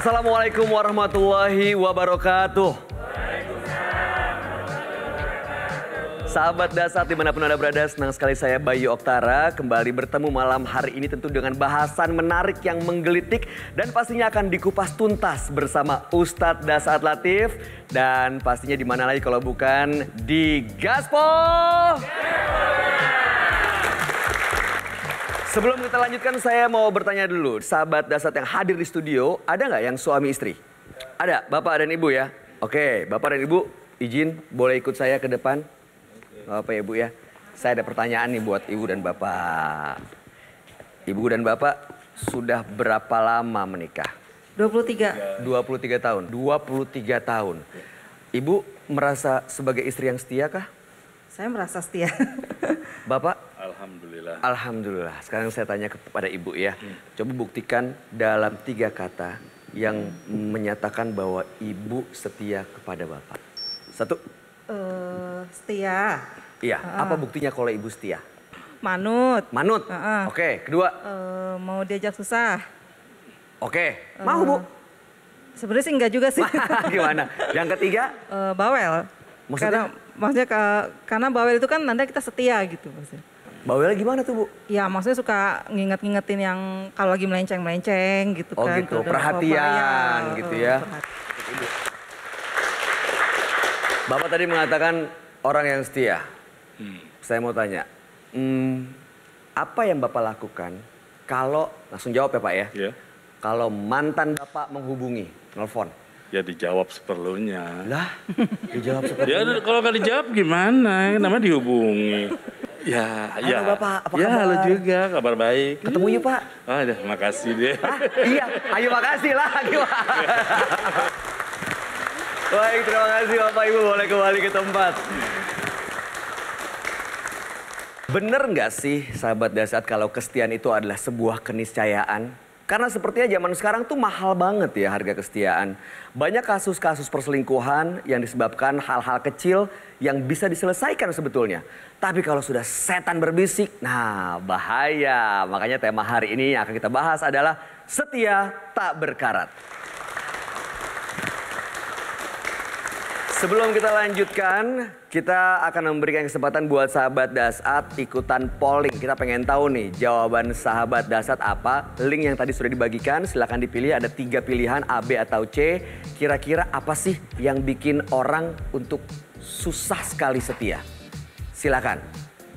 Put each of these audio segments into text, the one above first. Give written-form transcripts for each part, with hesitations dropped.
Assalamualaikum warahmatullahi wabarakatuh. Sahabat Dasar dimanapun Anda berada, senang sekali saya Bayu Oktara kembali bertemu malam hari ini tentu dengan bahasan menarik yang menggelitik dan pastinya akan dikupas tuntas bersama Ustadz Dasaat Latif dan pastinya di mana lagi kalau bukan di Gaspol. Sebelum kita lanjutkan saya mau bertanya dulu, sahabat Dasar yang hadir di studio, ada nggak yang suami istri? Ada, Bapak dan Ibu ya? Oke, Bapak dan Ibu izin boleh ikut saya ke depan? Apa ya Bu ya? Saya ada pertanyaan nih buat Ibu dan Bapak. Ibu dan Bapak sudah berapa lama menikah? 23. 23 tahun. 23 tahun. Ibu merasa sebagai istri yang setia kah? Saya merasa setia. Bapak? Alhamdulillah. Alhamdulillah. Sekarang saya tanya kepada Ibu ya. Coba buktikan dalam 3 kata yang menyatakan bahwa Ibu setia kepada Bapak. 1. Setia. Iya, apa buktinya kalau Ibu setia? Manut. Manut. Oke, kedua. Mau diajak susah. Oke, mau Bu? Sebenarnya sih enggak juga sih. Gimana? Yang ketiga? Bawel. Maksudnya? Karena bawel itu kan nanti kita setia gitu maksudnya. Bawelnya gimana tuh Bu? Ya maksudnya suka nginget-ngingetin yang kalau lagi melenceng-melenceng gitu Oh kan. gitu, perhatian gitu ya. Bapak tadi mengatakan orang yang setia. Saya mau tanya, apa yang Bapak lakukan kalau, langsung jawab ya Pak ya. Ya. Kalau mantan Bapak menghubungi, nelfon. Ya dijawab seperlunya. Lah, dijawab seperti Ya kalau nggak dijawab gimana? Namanya dihubungi. Ya, Halo Bapak, apa ya, kabar? halo juga, kabar baik. Ketemu yuk Pak. Ah, dah, makasih deh. Iya, ayo makasih lah. Baik, terima kasih Bapak Ibu, boleh kembali ke tempat. Bener nggak sih sahabat Dasar kalau kesetiaan itu adalah sebuah keniscayaan? Karena sepertinya zaman sekarang tuh mahal banget ya harga kesetiaan. Banyak kasus-kasus perselingkuhan yang disebabkan hal-hal kecil yang bisa diselesaikan sebetulnya. Tapi kalau sudah setan berbisik, nah bahaya. Makanya tema hari ini yang akan kita bahas adalah setia tak berkarat. Sebelum kita lanjutkan, kita akan memberikan kesempatan buat sahabat Dasat ikutan polling. Kita pengen tahu nih jawaban sahabat Dasat apa. Link yang tadi sudah dibagikan, silahkan dipilih. Ada 3 pilihan A, B, atau C. Kira-kira apa sih yang bikin orang untuk susah sekali setia? Silakan.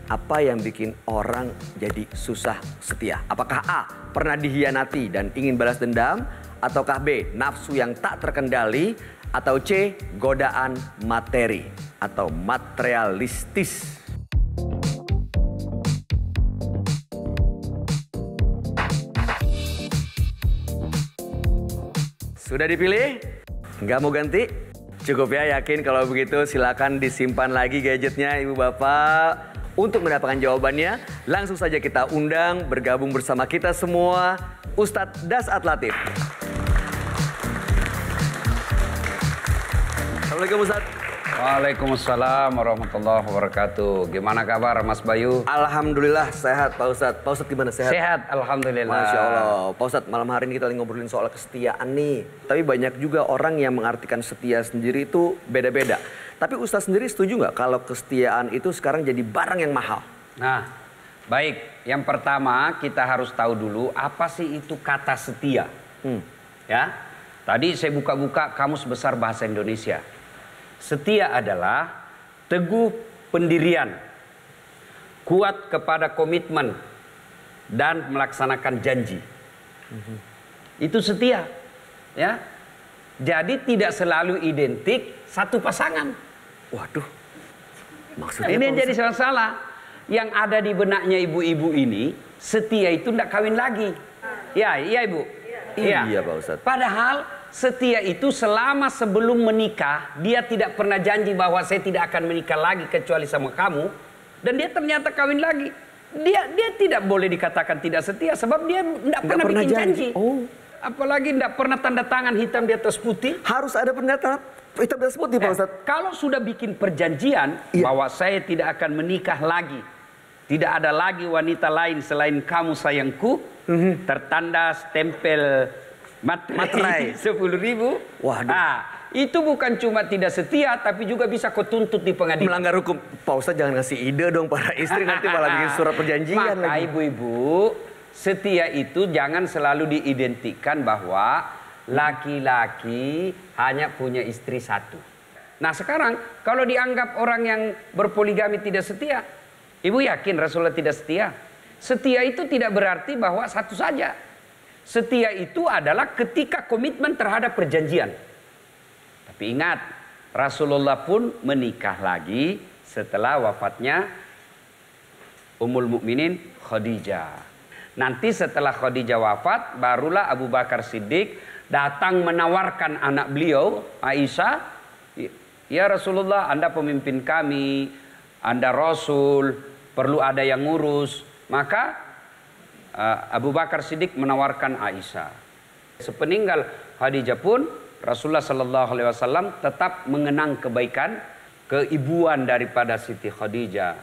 Apa yang bikin orang jadi susah setia? Apakah A, pernah dihianati dan ingin balas dendam? Ataukah B, nafsu yang tak terkendali? Atau C, godaan materi atau materialistis? Sudah dipilih? Nggak mau ganti? Cukup ya, yakin kalau begitu silakan disimpan lagi gadgetnya Ibu Bapak. Untuk mendapatkan jawabannya, langsung saja kita undang bergabung bersama kita semua Ustadz Dasaat Latif. Assalamualaikum Ustadz. Waalaikumsalam warahmatullahi wabarakatuh. Gimana kabar Mas Bayu? Alhamdulillah sehat Pak Ustadz. Pak Ustadz gimana, sehat? Sehat, alhamdulillah. Masya Allah. Pak Ustadz, malam hari ini kita lagi ngobrolin soal kesetiaan nih. Tapi banyak juga orang yang mengartikan setia sendiri itu beda-beda. Tapi Ustadz sendiri setuju nggak kalau kesetiaan itu sekarang jadi barang yang mahal? Nah, baik. Yang pertama kita harus tahu dulu apa sih itu kata setia. Ya, tadi saya buka-buka Kamus Besar Bahasa Indonesia. Setia adalah teguh pendirian, kuat kepada komitmen, dan melaksanakan janji. Itu setia, ya. Jadi tidak selalu identik satu pasangan. Waduh, maksudnya Ini yang jadi salah. Yang ada di benaknya ibu-ibu ini, setia itu tidak kawin lagi. Ya, iya Ibu. Iya Pak Ustadz. Padahal setia itu selama sebelum menikah, dia tidak pernah janji bahwa saya tidak akan menikah lagi kecuali sama kamu. Dan dia ternyata kawin lagi. Dia tidak boleh dikatakan tidak setia sebab dia tidak pernah bikin janji. Oh. Apalagi tidak pernah tanda tangan hitam di atas putih. Harus ada pernyataan hitam di atas putih Pak Ustadz. Kalau sudah bikin perjanjian bahwa saya tidak akan menikah lagi, tidak ada lagi wanita lain selain kamu sayangku, tertanda stempel materai 10.000. Waduh. Nah, itu bukan cuma tidak setia, tapi juga bisa kau tuntut di pengadilan. Melanggar hukum. Pak Ustadz jangan ngasih ide dong para istri nanti malah bikin surat perjanjian Maka lagi. ibu-ibu, setia itu jangan selalu diidentikan bahwa laki-laki hanya punya istri satu. Nah sekarang kalau dianggap orang yang berpoligami tidak setia, ibu yakin Rasulullah tidak setia? Setia itu tidak berarti bahwa satu saja. Setia itu adalah ketika komitmen terhadap perjanjian. Tapi ingat, Rasulullah pun menikah lagi setelah wafatnya Ummul Mukminin Khadijah. Nanti setelah Khadijah wafat, barulah Abu Bakar Siddiq datang menawarkan anak beliau, Aisyah. Ya Rasulullah, Anda pemimpin kami, Anda Rasul, perlu ada yang ngurus. Maka Abu Bakar Siddiq menawarkan Aisyah. Sepeninggal Khadijah pun Rasulullah Sallallahu Alaihi Wasallam tetap mengenang kebaikan keibuan daripada Siti Khadijah,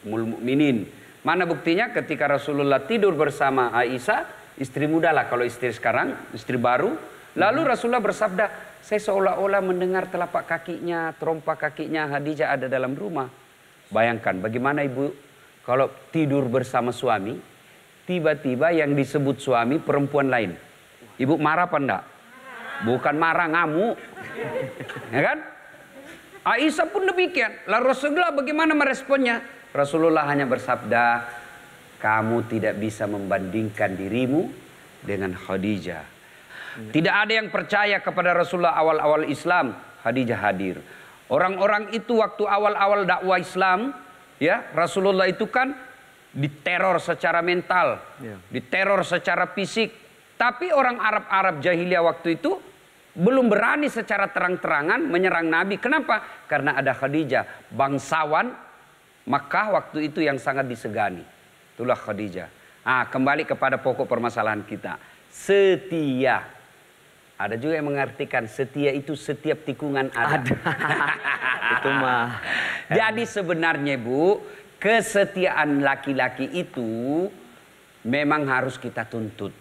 Ummul Mukminin. Mana buktinya ketika Rasulullah tidur bersama Aisyah, istri muda lah kalau istri sekarang, istri baru. Lalu Rasulullah bersabda, saya seolah-olah mendengar telapak kakinya, terompak kakinya Khadijah ada dalam rumah. Bayangkan bagaimana ibu kalau tidur bersama suami, tiba-tiba yang disebut suami perempuan lain. Ibu marah apa enggak? Bukan marah, ngamuk. Ya kan? Aisyah pun demikian. Lalu Rasulullah bagaimana meresponnya? Rasulullah hanya bersabda, kamu tidak bisa membandingkan dirimu dengan Khadijah. Tidak ada yang percaya kepada Rasulullah awal-awal Islam. Khadijah hadir. Orang-orang itu waktu awal-awal dakwah Islam, ya Rasulullah itu kan diteror secara mental, diteror secara fisik. Tapi orang Arab-Arab jahiliyah waktu itu belum berani secara terang-terangan menyerang Nabi. Kenapa? Karena ada Khadijah, bangsawan Makkah waktu itu yang sangat disegani. Itulah Khadijah. Nah, kembali kepada pokok permasalahan kita. Setia. Ada juga yang mengartikan setia itu setiap tikungan ada. Itu mah. Jadi sebenarnya Bu, kesetiaan laki-laki itu memang harus kita tuntut.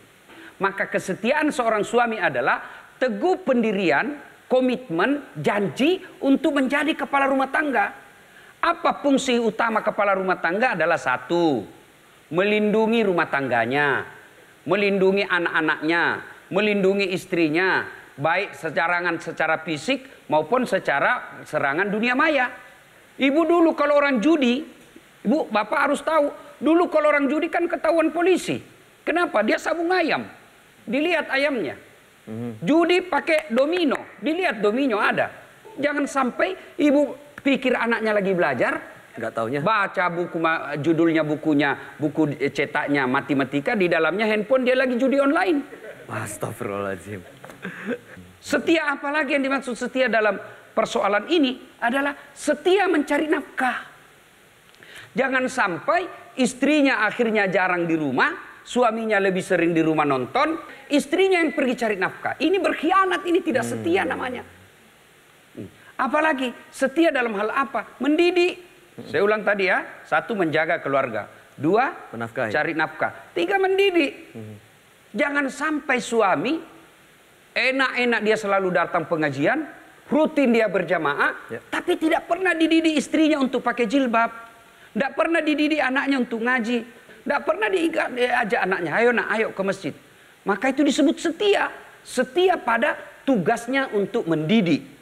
Maka kesetiaan seorang suami adalah teguh pendirian, komitmen, janji untuk menjadi kepala rumah tangga. Apa fungsi utama kepala rumah tangga adalah satu, melindungi rumah tangganya, melindungi anak-anaknya, melindungi istrinya, baik secara fisik maupun secara serangan dunia maya. Ibu dulu kalau orang judi, ibu bapak harus tahu, dulu kalau orang judi kan ketahuan polisi. Kenapa? Dia sabung ayam, dilihat ayamnya. Judi pakai domino, dilihat domino ada. Jangan sampai ibu pikir anaknya lagi belajar, nggak taunya baca buku judulnya buku cetaknya matematika, di dalamnya handphone dia lagi judi online. Astagfirullahaladzim. Setia apalagi yang dimaksud setia dalam persoalan ini adalah setia mencari nafkah. Jangan sampai istrinya akhirnya jarang di rumah, suaminya lebih sering di rumah nonton, istrinya yang pergi cari nafkah. Ini berkhianat, ini tidak setia namanya. Apalagi setia dalam hal apa? Mendidik. Saya ulang tadi ya, satu menjaga keluarga, dua menafkahi, cari nafkah, tiga mendidik. Jangan sampai suami enak-enak dia selalu datang pengajian, rutin dia berjamaah, tapi tidak pernah dididik istrinya untuk pakai jilbab, tidak pernah dididik anaknya untuk ngaji, tidak pernah diajak anaknya, ayo nak, ayo ke masjid. Maka itu disebut setia, setia pada tugasnya untuk mendidik.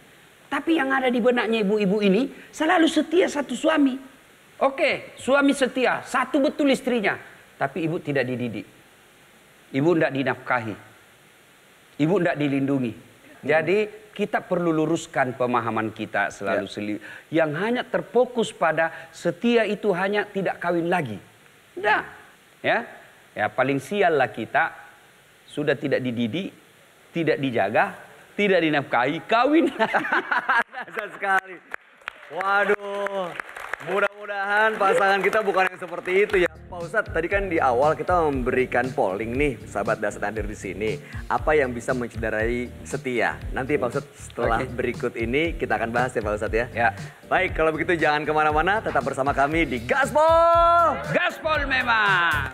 Tapi yang ada di benaknya ibu-ibu ini selalu setia satu suami. Oke, suami setia, satu betul istrinya, tapi ibu tidak dididik. Ibu tidak dinafkahi. Ibu tidak dilindungi. Jadi kita perlu luruskan pemahaman kita selalu yang hanya terfokus pada setia itu hanya tidak kawin lagi. Tidak. Ya, paling sial lah kita sudah tidak dididik, tidak dijaga, tidak dinafkahi, kawin. Dasar sekali. Waduh. Mudah-mudahan pasangan kita bukan yang seperti itu ya. Pak Ustadz, tadi kan di awal kita memberikan polling nih, sahabat Dasat hadir di sini. Apa yang bisa mencederai setia? Nanti Pak Ustadz setelah berikut ini kita akan bahas ya Pak Ustadz ya. Ya. Baik, kalau begitu jangan kemana-mana, tetap bersama kami di Gaspol. Gaspol memang.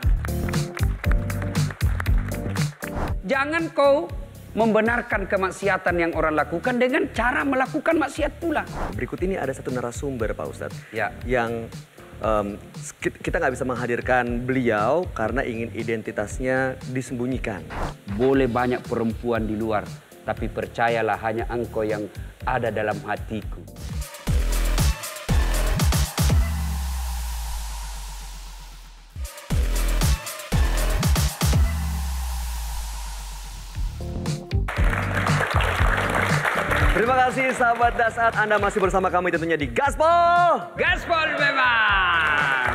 Jangan kau membenarkan kemaksiatan yang orang lakukan dengan cara melakukan maksiat pula. Berikut ini ada satu narasumber Pak Ustadz. Ya. Yang kita nggak bisa menghadirkan beliau karena ingin identitasnya disembunyikan. Boleh banyak perempuan di luar, tapi percayalah hanya engkau yang ada dalam hatiku. Terima kasih sahabat Dasat, Anda masih bersama kami tentunya di Gaspol. Gaspol memang.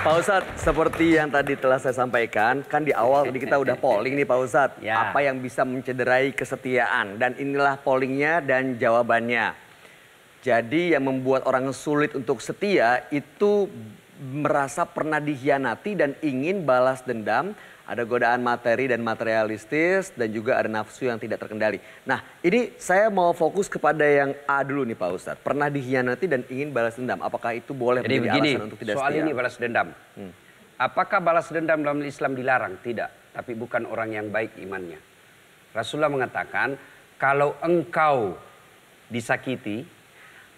Pak Ustadz, seperti yang tadi telah saya sampaikan, kan di awal ini kita udah polling nih Pak Ustadz. Ya. Apa yang bisa mencederai kesetiaan? Dan inilah pollingnya dan jawabannya. Jadi yang membuat orang sulit untuk setia itu merasa pernah dikhianati dan ingin balas dendam. Ada godaan materi dan materialistis dan juga ada nafsu yang tidak terkendali. Nah ini saya mau fokus kepada yang A dulu nih Pak Ustadz. Pernah dikhianati dan ingin balas dendam. Apakah itu boleh Jadi menjadi begini, alasan untuk tidak soal setia? ini balas dendam. Apakah balas dendam dalam Islam dilarang? Tidak. Tapi bukan orang yang baik imannya. Rasulullah mengatakan, kalau engkau disakiti,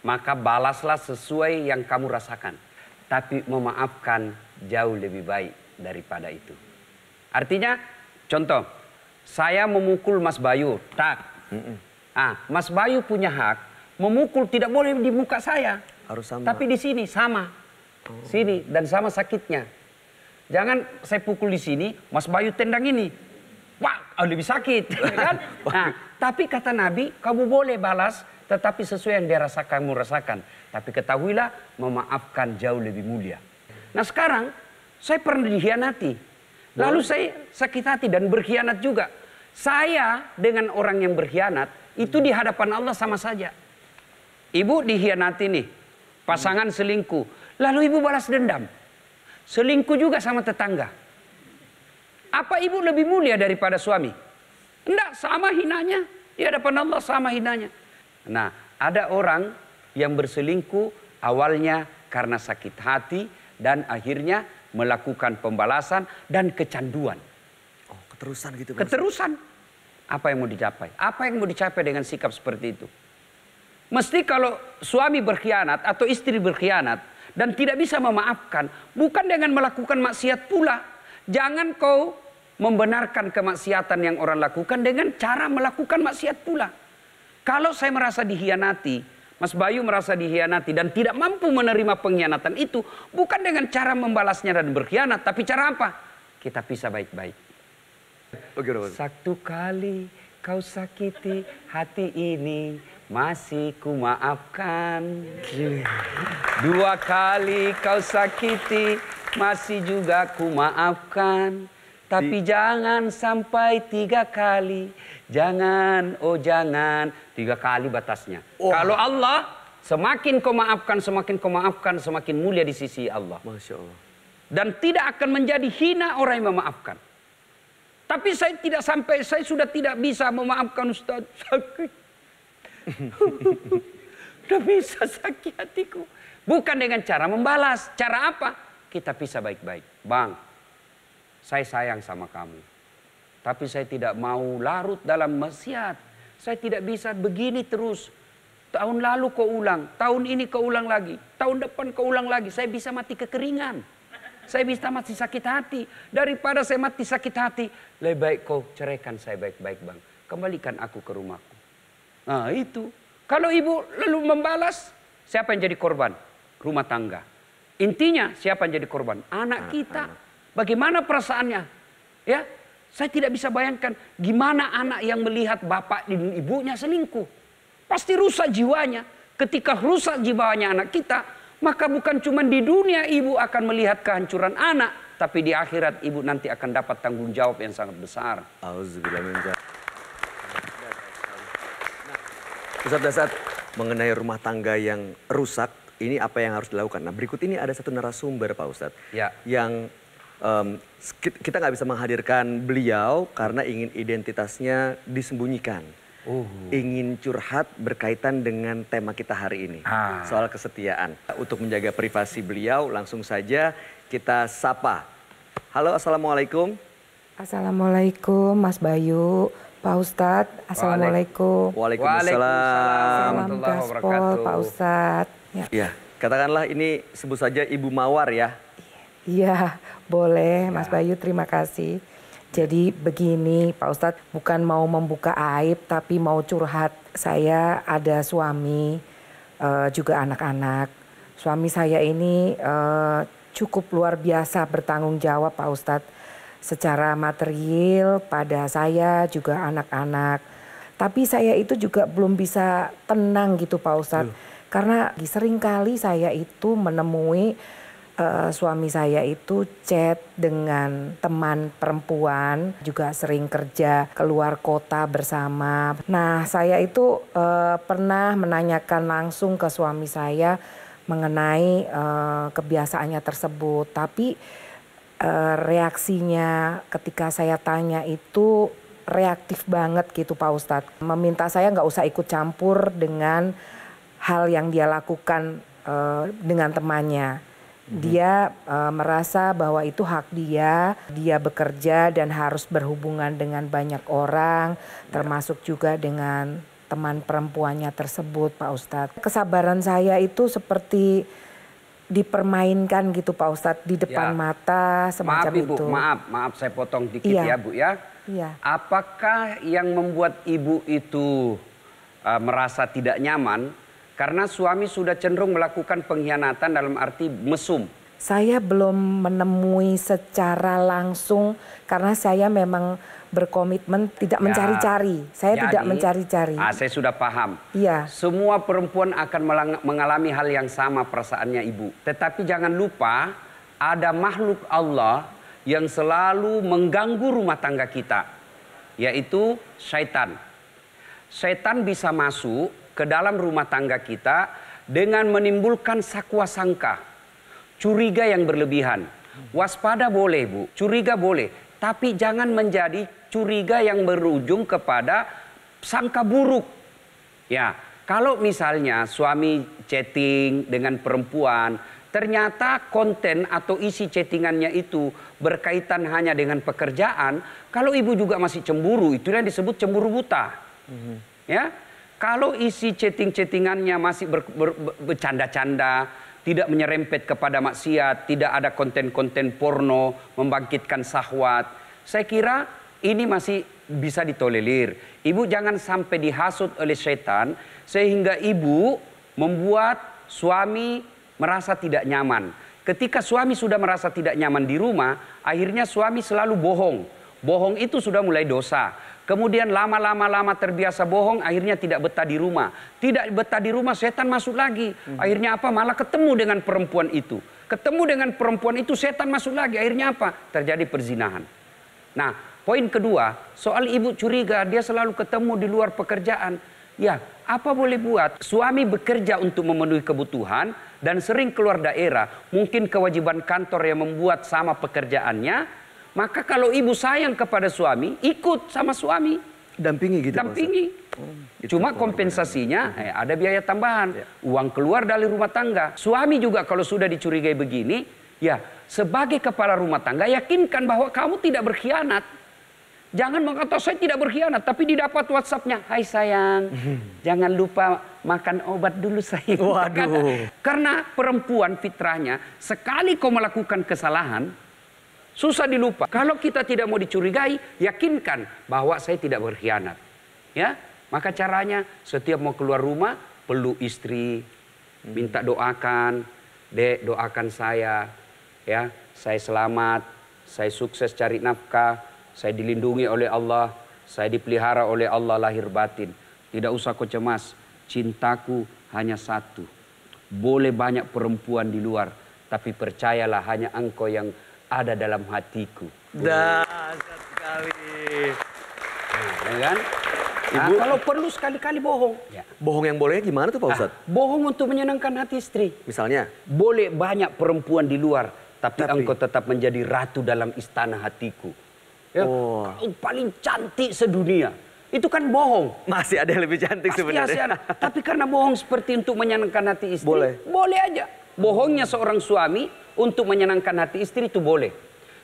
maka balaslah sesuai yang kamu rasakan. Tapi memaafkan jauh lebih baik daripada itu. Artinya, contoh, saya memukul Mas Bayu, tak. Mas Bayu punya hak, memukul tidak boleh di muka saya. Harus sama. Tapi di sini sama. Sini dan sama sakitnya. Jangan saya pukul di sini, Mas Bayu tendang ini. Wah, lebih sakit. Kan? Nah, tapi kata Nabi, kamu boleh balas, tetapi sesuai yang dia rasakan, kamu rasakan. Tapi ketahuilah, memaafkan jauh lebih mulia. Nah sekarang, saya pernah dikhianati. Lalu saya sakit hati dan berkhianat juga. Saya dengan orang yang berkhianat, itu di hadapan Allah sama saja. Ibu dikhianati nih, pasangan selingkuh. Lalu ibu balas dendam. Selingkuh juga sama tetangga. Apa ibu lebih mulia daripada suami? Enggak, sama hinanya. Di hadapan Allah sama hinanya. Nah, ada orang yang berselingkuh awalnya karena sakit hati dan akhirnya melakukan pembalasan dan kecanduan. Oh, keterusan gitu. Keterusan. Apa yang mau dicapai? Apa yang mau dicapai dengan sikap seperti itu? Mesti kalau suami berkhianat atau istri berkhianat dan tidak bisa memaafkan, bukan dengan melakukan maksiat pula. Jangan kau membenarkan kemaksiatan yang orang lakukan dengan cara melakukan maksiat pula. Kalau saya merasa dikhianati, Mas Bayu merasa dikhianati dan tidak mampu menerima pengkhianatan itu, bukan dengan cara membalasnya dan berkhianat, tapi cara apa? Kita pisah baik-baik. Satu kali kau sakiti hati ini, masih ku maafkan. Dua kali kau sakiti, masih juga ku maafkan. Tapi jangan sampai 3 kali. Jangan, oh jangan. 3 kali batasnya. Oh. Kalau Allah, semakin kau maafkan, semakin mulia di sisi Allah. Masya Allah. Dan tidak akan menjadi hina orang yang memaafkan. Tapi saya tidak sampai, saya sudah tidak bisa memaafkan Ustaz. Sakit. Sudah bisa sakit hatiku. Bukan dengan cara membalas. Cara apa? Kita pisah baik-baik. Bang, saya sayang sama kamu. Tapi saya tidak mau larut dalam maksiat. Saya tidak bisa begini terus. Tahun lalu kau ulang, tahun ini kau ulang lagi, tahun depan kau ulang lagi. Saya bisa mati kekeringan. Saya bisa mati sakit hati. Daripada saya mati sakit hati, lebih baik kau ceraikan saya baik-baik bang. Kembalikan aku ke rumahku. Nah itu. Kalau ibu lalu membalas, siapa yang jadi korban? Rumah tangga. Intinya siapa yang jadi korban? Anak kita. Bagaimana perasaannya? Ya, saya tidak bisa bayangkan gimana anak yang melihat bapak dan ibunya selingkuh. Pasti rusak jiwanya. Ketika rusak jiwanya anak kita, maka bukan cuma di dunia ibu akan melihat kehancuran anak, tapi di akhirat ibu nanti akan dapat tanggung jawab yang sangat besar. Ustaz Dasat, mengenai rumah tangga yang rusak, ini apa yang harus dilakukan? Nah berikut ini ada satu narasumber Pak Ustadz. Ya. Yang kita nggak bisa menghadirkan beliau karena ingin identitasnya disembunyikan. Ingin curhat berkaitan dengan tema kita hari ini. Soal kesetiaan. Untuk menjaga privasi beliau, langsung saja kita sapa. Halo, Assalamualaikum. Assalamualaikum Mas Bayu, Pak Ustadz. Assalamualaikum. Waalaikumsalam. Salam warahmatullahi gaspol wabarakatuh. Pak Ustadz. Ya. Ya, katakanlah ini sebut saja Ibu Mawar ya. Iya, boleh Mas Bayu, terima kasih. Jadi begini Pak Ustadz, bukan mau membuka aib tapi mau curhat. Saya ada suami, juga anak-anak. Suami saya ini cukup luar biasa bertanggung jawab Pak Ustadz. Secara material pada saya juga anak-anak. Tapi saya itu juga belum bisa tenang gitu Pak Ustadz. Karena seringkali saya itu menemui suami saya itu chat dengan teman perempuan, juga sering kerja keluar kota bersama. Nah, saya itu pernah menanyakan langsung ke suami saya mengenai kebiasaannya tersebut. Tapi reaksinya ketika saya tanya itu reaktif banget gitu Pak Ustadz. Meminta saya nggak usah ikut campur dengan hal yang dia lakukan dengan temannya. Dia merasa bahwa itu hak dia bekerja dan harus berhubungan dengan banyak orang, termasuk juga dengan teman perempuannya tersebut Pak Ustadz. Kesabaran saya itu seperti dipermainkan gitu Pak Ustadz di depan mata semacam Maaf Ibu, itu. maaf saya potong dikit Iya. ya Bu ya. Iya. Apakah yang membuat Ibu itu merasa tidak nyaman karena suami sudah cenderung melakukan pengkhianatan dalam arti mesum? Saya belum menemui secara langsung karena saya memang berkomitmen tidak mencari-cari. Saya tidak mencari-cari. Saya sudah paham. Iya. Semua perempuan akan mengalami hal yang sama perasaannya Ibu. Tetapi jangan lupa ada makhluk Allah yang selalu mengganggu rumah tangga kita. Yaitu syaitan. Syaitan bisa masuk ke dalam rumah tangga kita dengan menimbulkan sakwa sangka. Curiga yang berlebihan. Waspada boleh Bu, curiga boleh. Tapi jangan menjadi curiga yang berujung kepada sangka buruk. Ya, kalau misalnya suami chatting dengan perempuan, ternyata konten atau isi chattingannya itu berkaitan hanya dengan pekerjaan, kalau ibu juga masih cemburu, itu yang disebut cemburu buta. Ya, kalau isi chattingannya masih bercanda-canda, tidak menyerempet kepada maksiat, tidak ada konten-konten porno, membangkitkan syahwat, saya kira ini masih bisa ditolerir. Ibu jangan sampai dihasut oleh setan sehingga ibu membuat suami merasa tidak nyaman. Ketika suami sudah merasa tidak nyaman di rumah, akhirnya suami selalu bohong. Bohong itu sudah mulai dosa. Kemudian lama-lama terbiasa bohong, akhirnya tidak betah di rumah. Tidak betah di rumah, setan masuk lagi. Akhirnya apa? Malah ketemu dengan perempuan itu. Ketemu dengan perempuan itu, setan masuk lagi. Akhirnya apa? Terjadi perzinahan. Nah, poin kedua, soal ibu curiga dia selalu ketemu di luar pekerjaan. Ya, apa boleh buat? Suami bekerja untuk memenuhi kebutuhan dan sering keluar daerah. Mungkin kewajiban kantor yang membuat sama pekerjaannya. Maka kalau ibu sayang kepada suami, ikut sama suami. Dampingi gitu. Dampingi. Cuma kompensasinya ada biaya tambahan. Uang keluar dari rumah tangga. Suami juga kalau sudah dicurigai begini, ya sebagai kepala rumah tangga yakinkan bahwa kamu tidak berkhianat. Jangan mengatakan saya tidak berkhianat, tapi didapat WhatsApp-nya, hai sayang, jangan lupa makan obat dulu sayang. Waduh. Karena perempuan fitrahnya, sekali kau melakukan kesalahan, susah dilupa. Kalau kita tidak mau dicurigai, yakinkan bahwa saya tidak berkhianat. Ya, maka caranya setiap mau keluar rumah, peluk istri, minta doakan, Dek doakan saya. Ya, saya selamat, saya sukses cari nafkah, saya dilindungi oleh Allah, saya dipelihara oleh Allah lahir batin. Tidak usah kau cemas, cintaku hanya satu. Boleh banyak perempuan di luar, tapi percayalah hanya engkau yang ada dalam hatiku. Dahsyat sekali. Ya kan? Nah, Ibu, kalau perlu sekali-kali bohong. Ya. bohong yang bolehnya gimana tuh Pak Ustadz? Bohong untuk menyenangkan hati istri. Misalnya? Boleh banyak perempuan di luar, tapi engkau tetap menjadi ratu dalam istana hatiku. Ya, kau paling cantik sedunia. Itu kan bohong. Masih ada yang lebih cantik Pasti sebenarnya. Tapi karena bohong seperti untuk menyenangkan hati istri, Boleh. boleh aja. Bohongnya seorang suami untuk menyenangkan hati istri itu boleh.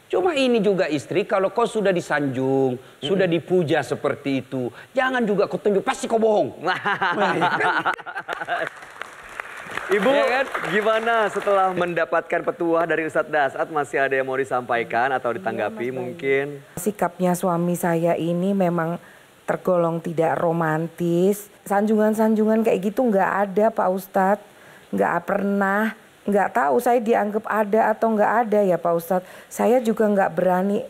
Cuma ini juga istri, kalau kau sudah disanjung, sudah dipuja seperti itu, jangan juga kau tunjuk, pasti kau bohong. Ibu, gimana setelah mendapatkan petuah dari Ustadz Dasat, masih ada yang mau disampaikan atau ditanggapi mungkin? Sikapnya suami saya ini memang tergolong tidak romantis. Sanjungan-sanjungan kayak gitu nggak ada Pak Ustadz, nggak pernah. Nggak tahu saya dianggap ada atau nggak ada ya Pak Ustadz. Saya juga nggak berani,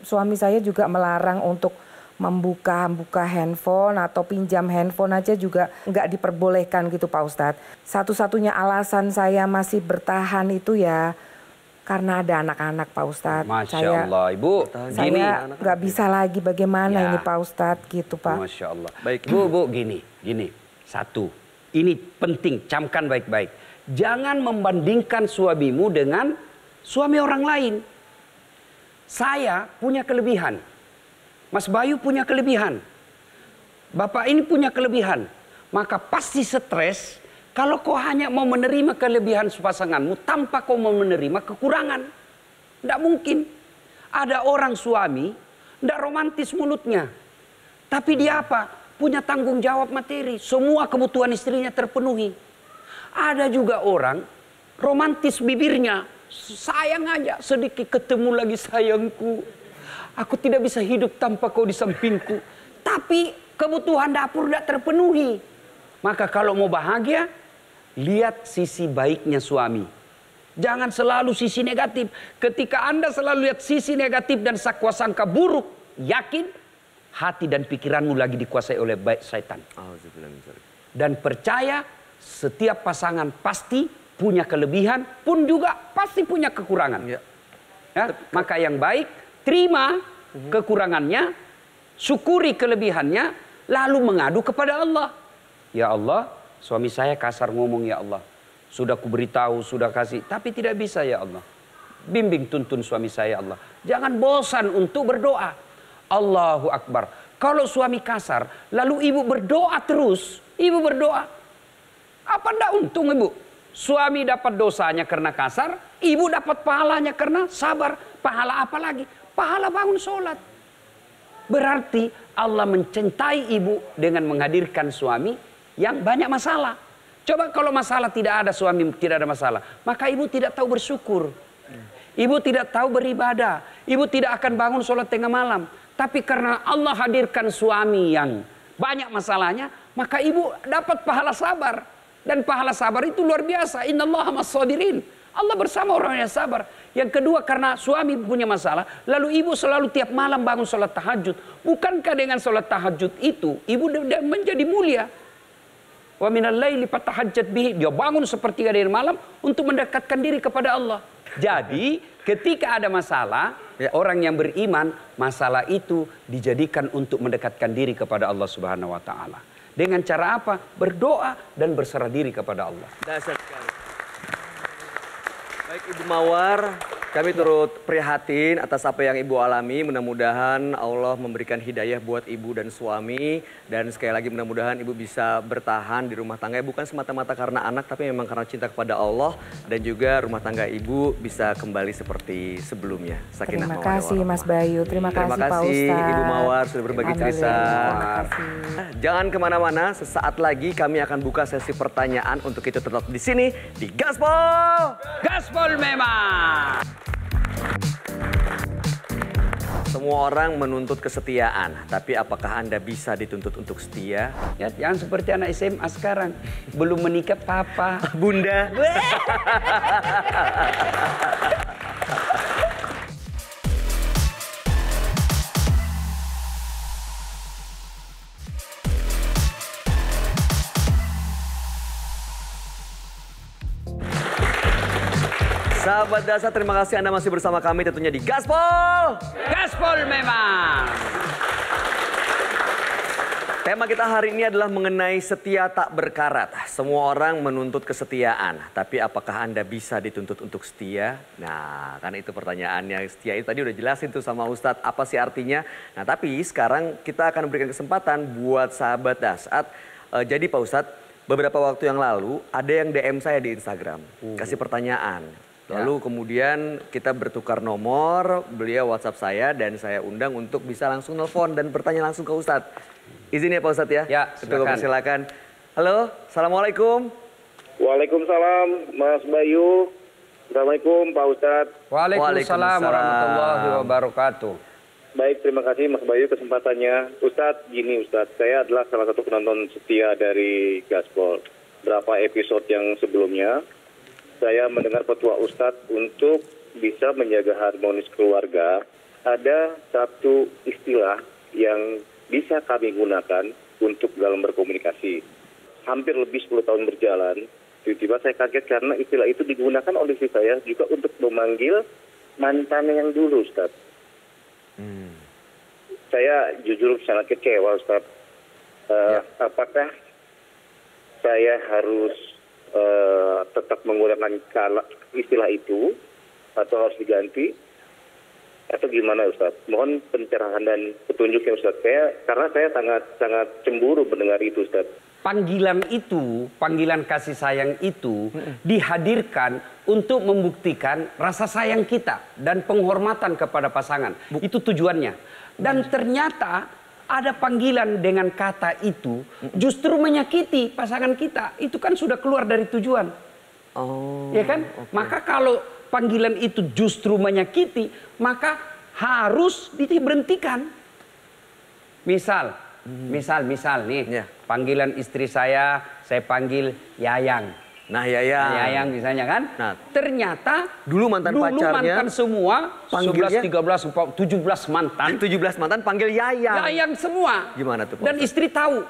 suami saya juga melarang untuk membuka handphone atau pinjam handphone aja juga nggak diperbolehkan gitu Pak Ustadz. Satu-satunya alasan saya masih bertahan itu ya karena ada anak-anak Pak Ustadz. Masya Allah Ibu. Saya nggak bisa lagi bagaimana ini Pak Ustadz gitu Pak. Masya Allah. Baik Bu, gini. Satu, ini penting, camkan baik-baik. Jangan membandingkan suamimu dengan suami orang lain. Saya punya kelebihan. Mas Bayu punya kelebihan. Bapak ini punya kelebihan. Maka pasti stres kalau kau hanya mau menerima kelebihan pasanganmu tanpa kau mau menerima kekurangan. Tidak mungkin. Ada orang suami tidak romantis mulutnya. Tapi dia apa? Punya tanggung jawab materi. Semua kebutuhan istrinya terpenuhi. Ada juga orang romantis bibirnya. Sayang aja, sedikit ketemu lagi sayangku. Aku tidak bisa hidup tanpa kau di sampingku. Tapi kebutuhan dapur tidak terpenuhi. Maka kalau mau bahagia, lihat sisi baiknya suami. Jangan selalu sisi negatif. Ketika Anda selalu lihat sisi negatif dan sangka buruk, yakin hati dan pikiranmu lagi dikuasai oleh setan. Dan percaya setiap pasangan pasti punya kelebihan pun juga pasti punya kekurangan. Ya, maka yang baik terima kekurangannya, syukuri kelebihannya, lalu mengadu kepada Allah. Ya Allah, suami saya kasar ngomong ya Allah. Sudah kuberitahu, sudah kasih, tapi tidak bisa ya Allah. Bimbing tuntun suami saya Allah. Jangan bosan untuk berdoa. Allahu Akbar. Kalau suami kasar, lalu ibu berdoa terus, ibu berdoa. Apa ndak untung ibu? Suami dapat dosanya karena kasar, ibu dapat pahalanya karena sabar. Pahala apa lagi? Pahala bangun sholat. Berarti Allah mencintai ibu dengan menghadirkan suami yang banyak masalah. Coba kalau masalah tidak ada, suami tidak ada masalah, maka ibu tidak tahu bersyukur. Ibu tidak tahu beribadah. Ibu tidak akan bangun sholat tengah malam. Tapi karena Allah hadirkan suami yang banyak masalahnya, maka ibu dapat pahala sabar. Dan pahala sabar itu luar biasa. Innallaha mas-sabirin. Allah bersama orang yang sabar. Yang kedua, karena suami punya masalah, lalu ibu selalu tiap malam bangun sholat tahajud. Bukankah dengan sholat tahajud itu ibu menjadi mulia? Wa minal laili fatahajjat bihi. Dia bangun sepertiga dari malam untuk mendekatkan diri kepada Allah. Jadi ketika ada masalah, orang yang beriman, masalah itu dijadikan untuk mendekatkan diri kepada Allah Subhanahu wa taala. Dengan cara apa? Berdoa dan berserah diri kepada Allah. Dasar sekali. Baik Ibu Mawar, kami turut prihatin atas apa yang Ibu alami. Mudah-mudahan Allah memberikan hidayah buat Ibu dan suami. Dan sekali lagi mudah-mudahan Ibu bisa bertahan di rumah tangga. Bukan semata-mata karena anak, tapi memang karena cinta kepada Allah. Dan juga rumah tangga Ibu bisa kembali seperti sebelumnya. Sakinah Terima kasih Mas Bayu, terima kasih Pak Ustadz. Ibu Mawar sudah berbagi cerita. Jangan kemana-mana, sesaat lagi kami akan buka sesi pertanyaan untuk itu tetap di sini di Gaspol. Gaspol memang. Semua orang menuntut kesetiaan, tapi apakah Anda bisa dituntut untuk setia? Ya, jangan seperti anak SMA sekarang, belum menikah papa, Bunda. Sahabat Dasar, terima kasih Anda masih bersama kami tentunya di Gaspol. Gaspol memang. Tema kita hari ini adalah mengenai setia tak berkarat. Semua orang menuntut kesetiaan, tapi apakah Anda bisa dituntut untuk setia? Nah, kan itu pertanyaannya. Setia itu tadi udah jelasin tuh sama Ustadz apa sih artinya. Nah, tapi sekarang kita akan memberikan kesempatan buat sahabat Dasar. Jadi Pak Ustadz, beberapa waktu yang lalu ada yang DM saya di Instagram, kasih pertanyaan. Lalu kemudian kita bertukar nomor, beliau WhatsApp saya dan saya undang untuk bisa langsung nelpon dan bertanya langsung ke Ustadz. Izin ya Pak Ustadz ya? Ya, silakan. Halo, Assalamualaikum. Waalaikumsalam Mas Bayu. Assalamualaikum Pak Ustadz. Waalaikumsalam warahmatullahi wabarakatuh. Baik, terima kasih Mas Bayu kesempatannya. Ustadz, gini Ustadz, saya adalah salah satu penonton setia dari Gaspol. Berapa episode yang sebelumnya, saya mendengar petua Ustadz untuk bisa menjaga harmonis keluarga. Ada satu istilah yang bisa kami gunakan untuk dalam berkomunikasi. Hampir lebih 10 tahun berjalan, tiba-tiba saya kaget karena istilah itu digunakan oleh istri saya juga untuk memanggil mantan yang dulu, Ustadz. Saya jujur sangat kecewa, Ustadz. Apakah saya harus tetap menggunakan istilah itu atau harus diganti atau gimana Ustaz? Mohon pencerahan dan petunjuknya Ustaz. Karena saya sangat cemburu mendengar itu Ustaz. Panggilan itu, panggilan kasih sayang itu dihadirkan untuk membuktikan rasa sayang kita dan penghormatan kepada pasangan. Itu tujuannya. Dan ternyata ada panggilan dengan kata itu justru menyakiti pasangan kita. Itu kan sudah keluar dari tujuan. Oh. Ya kan? Okay. Maka kalau panggilan itu justru menyakiti, maka harus diberhentikan. Misal nih, panggilan istri saya panggil Yayang. Nah, Yayang misalnya kan. Nah, ternyata dulu mantan pacarnya semua 11, 13, 17 mantan. 17 mantan panggil Yayang. Yayang semua. Gimana tuh Pak? Dan istri tahu.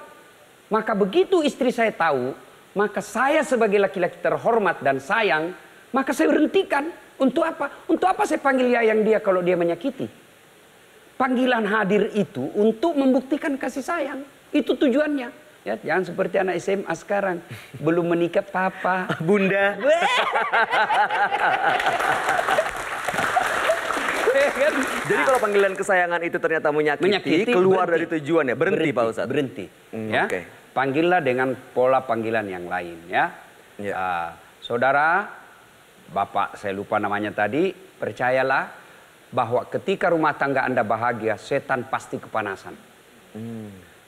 Maka begitu istri saya tahu, maka saya sebagai laki-laki terhormat dan sayang, maka saya berhentikan. Untuk apa? Untuk apa saya panggil Yayang dia kalau dia menyakiti? Panggilan hadir itu untuk membuktikan kasih sayang. Itu tujuannya. Ya, jangan seperti anak SMA sekarang. Belum menikah papa. Bunda. Jadi kalau panggilan kesayangan itu ternyata menyakiti keluar dari tujuan ya. Berhenti Pak Ustadz. Berhenti. Ya. Okay. Panggillah dengan pola panggilan yang lain ya. Saudara, Bapak saya lupa namanya tadi, percayalah bahwa ketika rumah tangga Anda bahagia, setan pasti kepanasan.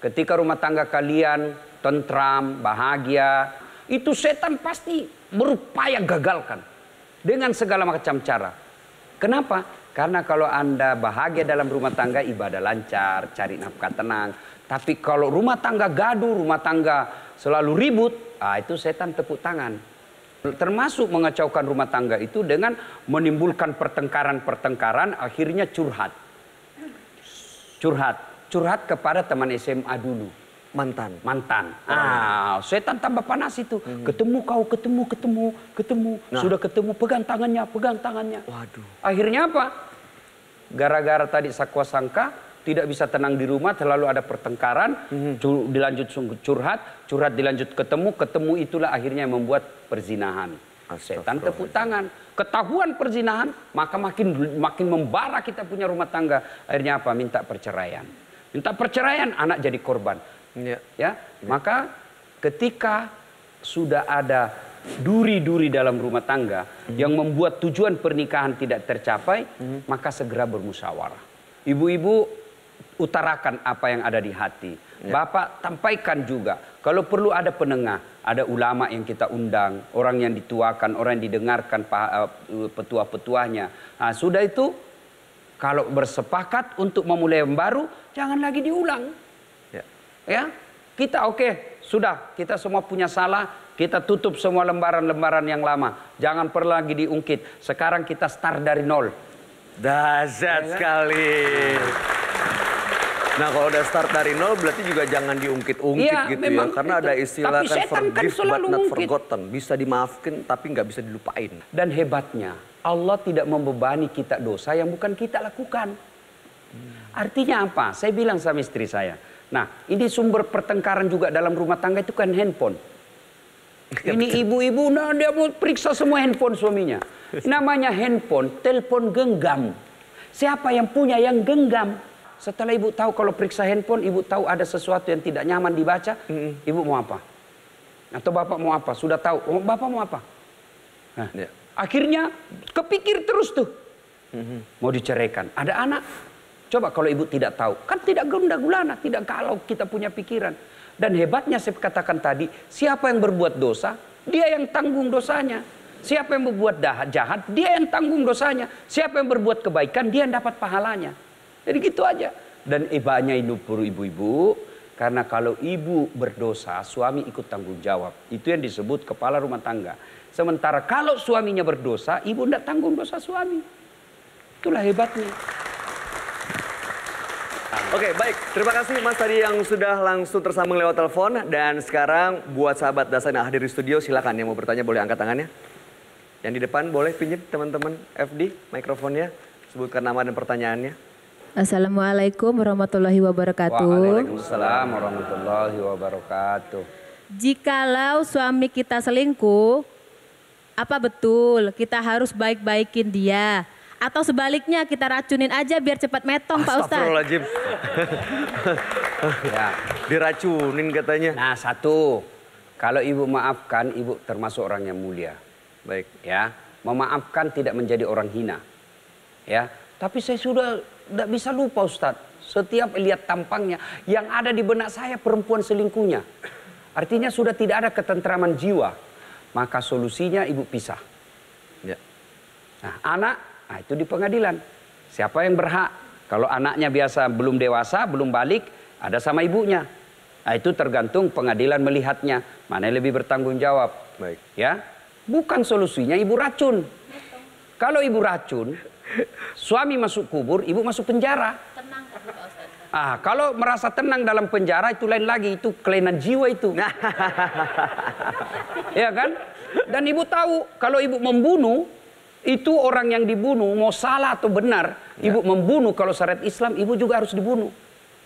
Ketika rumah tangga kalian tentram, bahagia, itu setan pasti berupaya gagalkan dengan segala macam cara. Kenapa? Karena kalau Anda bahagia dalam rumah tangga, ibadah lancar, cari nafkah tenang. Tapi kalau rumah tangga gaduh, rumah tangga selalu ribut, itu setan tepuk tangan. Termasuk mengacaukan rumah tangga itu dengan menimbulkan pertengkaran-pertengkaran, akhirnya curhat. Curhat kepada teman SMA dulu. Mantan. Setan tambah panas itu. Ketemu. Nah. Sudah ketemu, pegang tangannya. Waduh. Akhirnya apa? Gara-gara tadi sakwa sangka, tidak bisa tenang di rumah, terlalu ada pertengkaran, dilanjut curhat dilanjut ketemu itulah akhirnya yang membuat perzinahan. Setan tepuk tangan. Ketahuan perzinahan, maka makin membara kita punya rumah tangga. Akhirnya apa? Minta perceraian, anak jadi korban. Ya, maka ketika sudah ada duri-duri dalam rumah tangga yang membuat tujuan pernikahan tidak tercapai, maka segera bermusyawarah. Ibu-ibu utarakan apa yang ada di hati. Bapak sampaikan juga. Kalau perlu ada penengah, ada ulama yang kita undang, orang yang dituakan, orang yang didengarkan petua-petuanya. Nah, sudah itu, kalau bersepakat untuk memulai yang baru, jangan lagi diulang. Ya, kita sudah, kita semua punya salah, kita tutup semua lembaran-lembaran yang lama. Jangan perlu lagi diungkit. Sekarang kita start dari nol. Dahsyat sekali. Nah, kalau udah start dari nol berarti juga jangan diungkit-ungkit gitu ya. Karena ada istilah kan forgive but not forgotten. Bisa dimaafkan tapi nggak bisa dilupain. Dan hebatnya, Allah tidak membebani kita dosa yang bukan kita lakukan. Artinya apa? Saya bilang sama istri saya. Nah, ini sumber pertengkaran juga dalam rumah tangga itu kan handphone. Ini ibu-ibu, nah dia mau periksa semua handphone suaminya. Namanya handphone, telepon genggam. Siapa yang punya yang genggam? Setelah ibu tahu kalau periksa handphone, ibu tahu ada sesuatu yang tidak nyaman dibaca, ibu mau apa? Atau bapak mau apa? Sudah tahu, bapak mau apa? Nah, Akhirnya kepikir terus tuh. Mau diceraikan. Ada anak. Coba kalau ibu tidak tahu. Kan tidak gundah gulana. Tidak kalau kita punya pikiran. Dan hebatnya saya katakan tadi. Siapa yang berbuat dosa. Dia yang tanggung dosanya. Siapa yang berbuat jahat. Dia yang tanggung dosanya. Siapa yang berbuat kebaikan. Dia yang dapat pahalanya. Jadi gitu aja. Dan hebatnya ibu-ibu. Karena kalau ibu berdosa. Suami ikut tanggung jawab. Itu yang disebut kepala rumah tangga. Sementara kalau suaminya berdosa, ibu tidak tanggung dosa suami. Itulah hebatnya. Oke, baik. Terima kasih Mas tadi yang sudah langsung tersambung lewat telepon. Dan sekarang buat sahabat dasar yang hadir di studio, silakan yang mau bertanya boleh angkat tangannya. Yang di depan boleh pinjam teman-teman FD mikrofonnya. Sebutkan nama dan pertanyaannya. Assalamualaikum warahmatullahi wabarakatuh. Waalaikumsalam warahmatullahi wabarakatuh. Jikalau suami kita selingkuh, apa betul kita harus baik-baikin dia? Atau sebaliknya kita racunin aja biar cepat metong Pak Ustadz? Astagfirullahaladzim. Ya. Diracunin katanya. Nah satu, kalau ibu maafkan, ibu termasuk orang yang mulia. Baik. Ya, memaafkan tidak menjadi orang hina. Ya, tapi saya sudah tidak bisa lupa Ustadz. Setiap lihat tampangnya, yang ada di benak saya perempuan selingkuhnya. Artinya sudah tidak ada ketentraman jiwa. Maka solusinya ibu pisah. Ya. Nah, anak, itu di pengadilan. Siapa yang berhak? Kalau anaknya biasa belum dewasa, belum balik, ada sama ibunya. Nah, itu tergantung pengadilan melihatnya. Mana yang lebih bertanggung jawab. Baik. Ya, bukan solusinya ibu racun. Kalau ibu racun, suami masuk kubur, ibu masuk penjara. Tenang Pak Ustadz. Kalau merasa tenang dalam penjara itu lain lagi, itu kelainan jiwa itu. Ya kan? Dan ibu tahu kalau ibu membunuh, itu orang yang dibunuh mau salah atau benar, ibu membunuh kalau syariat Islam, ibu juga harus dibunuh.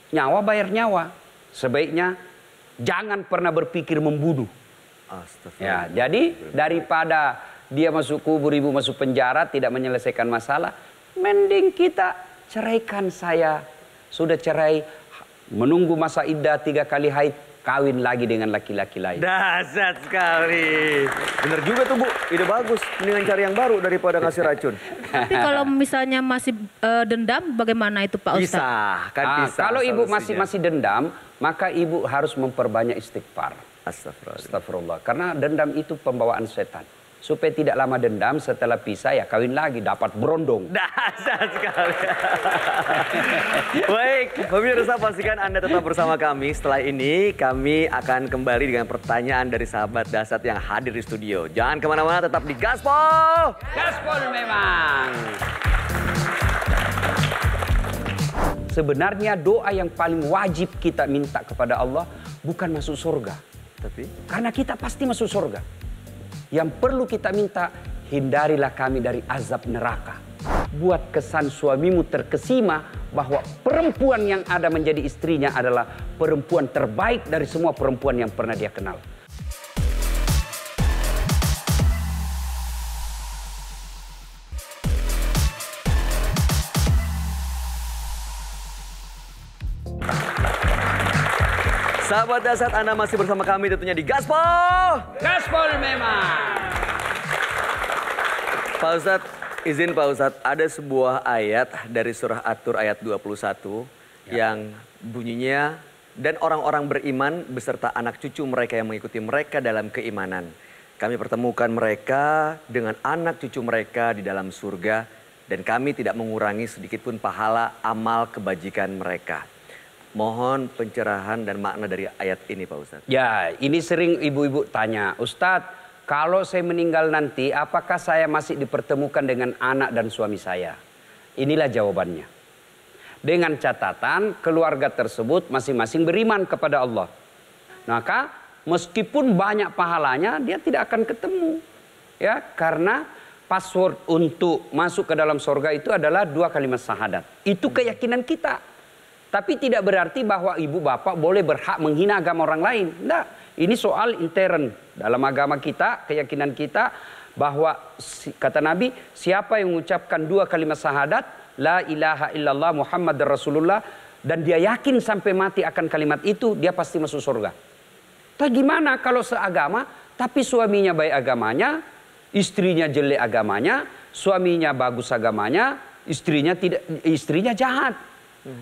Nyawa bayar nyawa. Sebaiknya jangan pernah berpikir membunuh. Ya, jadi daripada dia masuk kubur, ibu masuk penjara, tidak menyelesaikan masalah, mending kita ceraikan saya. Sudah cerai, menunggu masa iddah 3 kali haid, kawin lagi dengan laki-laki lain. Dahsyat sekali. Bener juga tuh Bu, ide bagus. Mendingan cari yang baru daripada ngasih racun. Tapi kalau misalnya masih dendam, bagaimana itu Pak Ustadz? Bisa, kan bisa. Kalau ibu solusinya. masih dendam, maka ibu harus memperbanyak istighfar. Astagfirullah. Astagfirullah. Karena dendam itu pembawaan setan. Supaya tidak lama dendam, setelah pisah ya kawin lagi, dapat berondong. Dahsyat sekali. Baik, pemirsa pastikan Anda tetap bersama kami. Setelah ini kami akan kembali dengan pertanyaan dari sahabat Dasat yang hadir di studio. Jangan kemana-mana, tetap di Gaspol. Gaspol memang. Sebenarnya doa yang paling wajib kita minta kepada Allah bukan masuk surga. Tapi karena kita pasti masuk surga. Yang perlu kita minta, hindarilah kami dari azab neraka. Buat kesan suamimu terkesima bahwa perempuan yang ada menjadi istrinya adalah perempuan terbaik dari semua perempuan yang pernah dia kenal. sahabat Dasat, Anda masih bersama kami tentunya di Gaspol. Gaspol memang. Pak Ustadz, izin Pak Ustadz, ada sebuah ayat dari surah At-Tur ayat 21 yang bunyinya, dan orang-orang beriman beserta anak cucu mereka yang mengikuti mereka dalam keimanan. Kami pertemukan mereka dengan anak cucu mereka di dalam surga, dan kami tidak mengurangi sedikit pun pahala amal kebajikan mereka. Mohon pencerahan dan makna dari ayat ini Pak Ustadz. Ya, ini sering ibu-ibu tanya, Ustadz, kalau saya meninggal nanti, apakah saya masih dipertemukan dengan anak dan suami saya? Inilah jawabannya. Dengan catatan keluarga tersebut masing-masing beriman kepada Allah. Maka meskipun banyak pahalanya, dia tidak akan ketemu. Ya, karena password untuk masuk ke dalam surga itu adalah 2 kalimat syahadat. Itu keyakinan kita. Tapi tidak berarti bahwa ibu bapak boleh berhak menghina agama orang lain. Tidak. Ini soal intern dalam agama kita, keyakinan kita bahwa kata Nabi, siapa yang mengucapkan 2 kalimat syahadat, la ilaha illallah Muhammad Rasulullah, dan dia yakin sampai mati akan kalimat itu, dia pasti masuk surga. Tapi gimana kalau seagama, tapi suaminya baik agamanya, Istrinya jelek agamanya, suaminya bagus agamanya, istrinya jahat.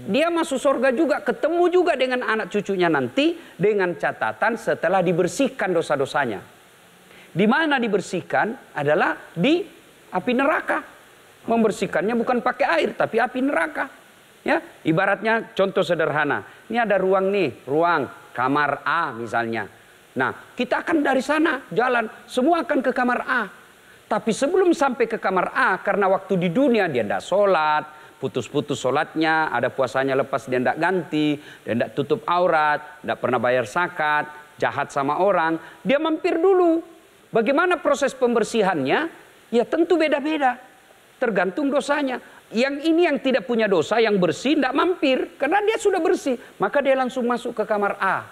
Dia masuk surga juga, ketemu juga dengan anak cucunya nanti dengan catatan setelah dibersihkan dosa-dosanya. Di mana dibersihkan adalah di api neraka. Membersihkannya bukan pakai air tapi api neraka. Ya, ibaratnya contoh sederhana. Ini ada ruang nih, ruang kamar A misalnya. Nah, kita akan dari sana jalan, semua akan ke kamar A. Tapi sebelum sampai ke kamar A, karena waktu di dunia dia tidak sholat, putus-putus sholatnya, ada puasanya lepas dia tidak ganti, dia tidak tutup aurat, tidak pernah bayar zakat, jahat sama orang, dia mampir dulu. Bagaimana proses pembersihannya? Ya tentu beda-beda, tergantung dosanya. Yang ini yang tidak punya dosa, yang bersih, tidak mampir, karena dia sudah bersih, maka dia langsung masuk ke kamar A.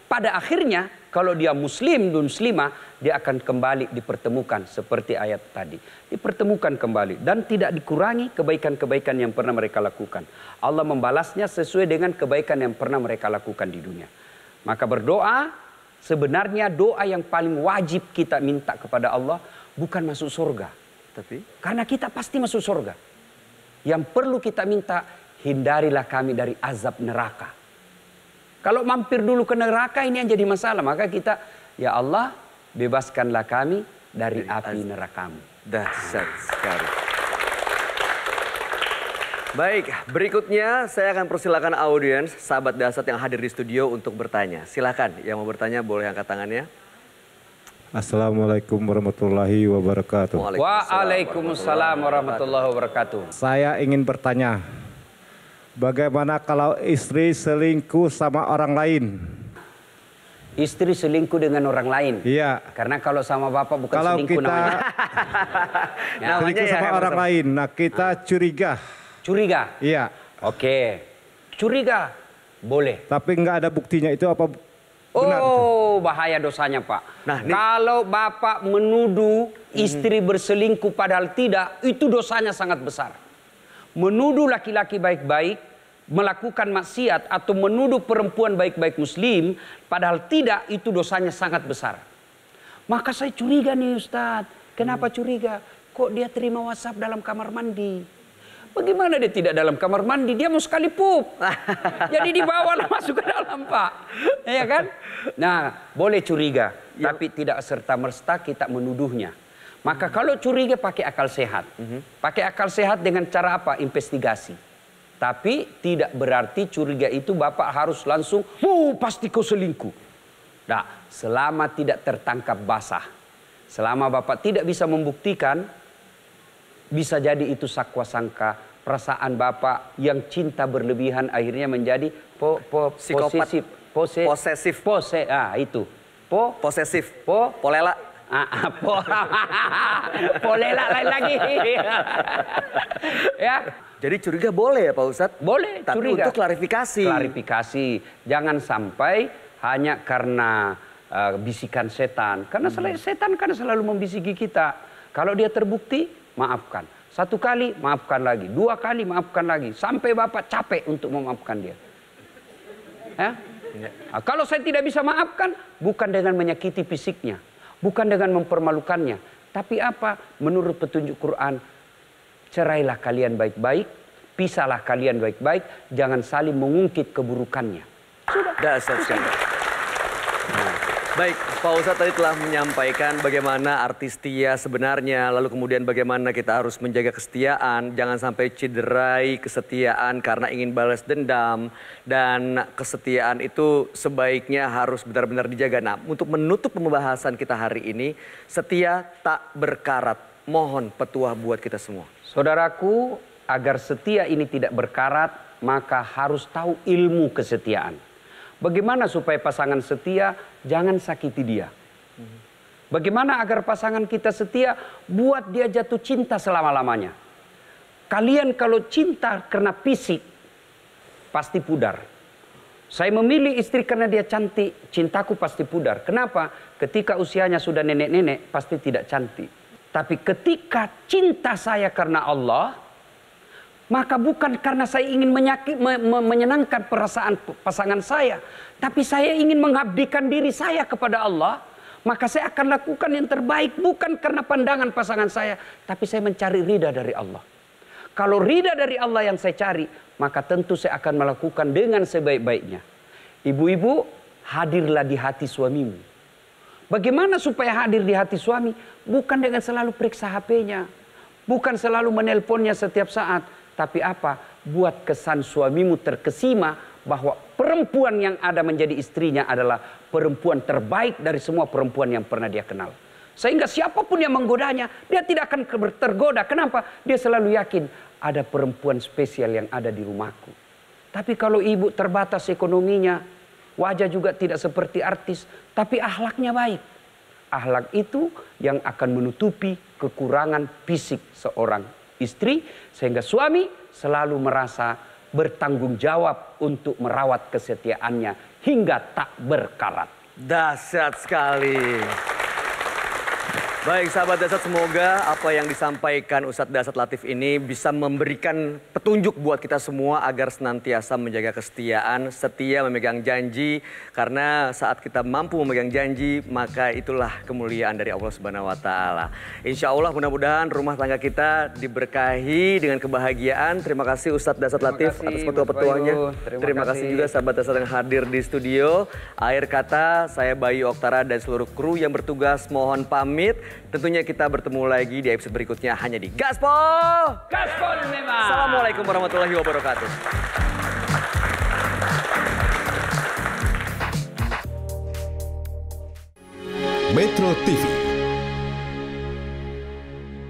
Pada akhirnya, kalau dia muslim dan muslimah, dia akan kembali dipertemukan seperti ayat tadi. Dipertemukan kembali dan tidak dikurangi kebaikan-kebaikan yang pernah mereka lakukan. Allah membalasnya sesuai dengan kebaikan yang pernah mereka lakukan di dunia. Maka berdoa, sebenarnya doa yang paling wajib kita minta kepada Allah bukan masuk surga. Tapi karena kita pasti masuk surga. Yang perlu kita minta, hindarilah kami dari azab neraka. Kalau mampir dulu ke neraka ini yang jadi masalah. Maka kita, ya Allah, bebaskanlah kami dari api nerakamu. Dahsyat sekali. Baik, berikutnya saya akan persilakan audiens, sahabat Dasat yang hadir di studio untuk bertanya. Silakan, yang mau bertanya boleh angkat tangannya. Assalamualaikum warahmatullahi wabarakatuh. Waalaikumsalam warahmatullahi wabarakatuh. Saya ingin bertanya, bagaimana kalau istri selingkuh sama orang lain? Istri selingkuh dengan orang lain? Iya. Karena kalau sama bapak bukan kalau selingkuh kita namanya. selingkuh sama orang lain, nah kita curiga. Curiga? Iya. Oke, curiga boleh. Tapi nggak ada buktinya, itu apa benar? Oh, bahaya dosanya Pak. Nah, kalau bapak menuduh istri berselingkuh padahal tidak, itu dosanya sangat besar. Menuduh laki-laki baik-baik melakukan maksiat atau menuduh perempuan baik-baik muslim padahal tidak, itu dosanya sangat besar. Maka saya curiga nih Ustadz. Kenapa curiga? Kok dia terima WhatsApp dalam kamar mandi? Bagaimana dia tidak dalam kamar mandi? Dia mau sekali pup. Jadi dibawalah masuk ke dalam Pak. Ya kan? Nah, boleh curiga. Tapi tidak serta-merta kita menuduhnya. Maka kalau curiga pakai akal sehat. Pakai akal sehat dengan cara apa? Investigasi. Tapi tidak berarti curiga itu Bapak harus langsung, pasti kau selingkuh. Nah, selama tidak tertangkap basah. Selama Bapak tidak bisa membuktikan, bisa jadi itu sakwa sangka, perasaan Bapak yang cinta berlebihan akhirnya menjadi psikopat, posesif. Itu. Posesif. Polela. Polela lain lagi. Ya. Jadi curiga boleh ya Pak Ustadz? Boleh, tapi curiga. untuk klarifikasi. Klarifikasi. Jangan sampai hanya karena bisikan setan. Karena setan kan selalu membisiki kita. Kalau dia terbukti, maafkan. 1 kali, maafkan lagi. 2 kali, maafkan lagi. Sampai Bapak capek untuk memaafkan dia. Ya? Nah, kalau saya tidak bisa maafkan, bukan dengan menyakiti fisiknya. Bukan dengan mempermalukannya. Tapi apa? Menurut petunjuk Quran, cerailah kalian baik-baik. Pisahlah kalian baik-baik. Jangan saling mengungkit keburukannya. Sudah. Dasar sekali. Baik, Pak Ustadz tadi telah menyampaikan bagaimana arti setia sebenarnya, lalu kemudian bagaimana kita harus menjaga kesetiaan, jangan sampai cederai kesetiaan karena ingin balas dendam, dan kesetiaan itu sebaiknya harus benar-benar dijaga. Nah, untuk menutup pembahasan kita hari ini, setia tak berkarat, mohon petuah buat kita semua. Saudaraku, agar setia ini tidak berkarat, maka harus tahu ilmu kesetiaan. Bagaimana supaya pasangan setia, jangan sakiti dia. Bagaimana agar pasangan kita setia, buat dia jatuh cinta selama-lamanya. Kalian kalau cinta karena fisik, pasti pudar. Saya memilih istri karena dia cantik, cintaku pasti pudar. Kenapa? Ketika usianya sudah nenek-nenek, pasti tidak cantik. Tapi ketika cinta saya karena Allah, maka bukan karena saya ingin menyenangkan perasaan pasangan saya, tapi saya ingin mengabdikan diri saya kepada Allah, maka saya akan lakukan yang terbaik bukan karena pandangan pasangan saya, tapi saya mencari ridha dari Allah. Kalau ridha dari Allah yang saya cari, maka tentu saya akan melakukan dengan sebaik-baiknya. Ibu-ibu, hadirlah di hati suamimu. Bagaimana supaya hadir di hati suami? Bukan dengan selalu periksa HP-nya, bukan selalu menelponnya setiap saat, tapi apa? Buat kesan suamimu terkesima bahwa perempuan yang ada menjadi istrinya adalah perempuan terbaik dari semua perempuan yang pernah dia kenal. Sehingga siapapun yang menggodanya, dia tidak akan tergoda. Kenapa? Dia selalu yakin ada perempuan spesial yang ada di rumahku. Tapi kalau ibu terbatas ekonominya, wajah juga tidak seperti artis, tapi akhlaknya baik. Akhlak itu yang akan menutupi kekurangan fisik seorang istri, sehingga suami selalu merasa bertanggung jawab untuk merawat kesetiaannya hingga tak berkarat. Dahsyat sekali. Baik sahabat Dasat, semoga apa yang disampaikan Ustadz Dasat Latif ini bisa memberikan petunjuk buat kita semua agar senantiasa menjaga kesetiaan, setia memegang janji. Karena saat kita mampu memegang janji, maka itulah kemuliaan dari Allah Subhanahu wa Ta'ala. Insya Allah mudah-mudahan rumah tangga kita diberkahi dengan kebahagiaan. Terima kasih Ustadz Dasat Latif atas petua-petuanya. Terima kasih juga sahabat Dasat yang hadir di studio. Akhir kata, saya Bayu Oktara dan seluruh kru yang bertugas mohon pamit. Tentunya kita bertemu lagi di episode berikutnya hanya di Gaspol. Gaspol memang. Assalamualaikum warahmatullahi wabarakatuh. Metro TV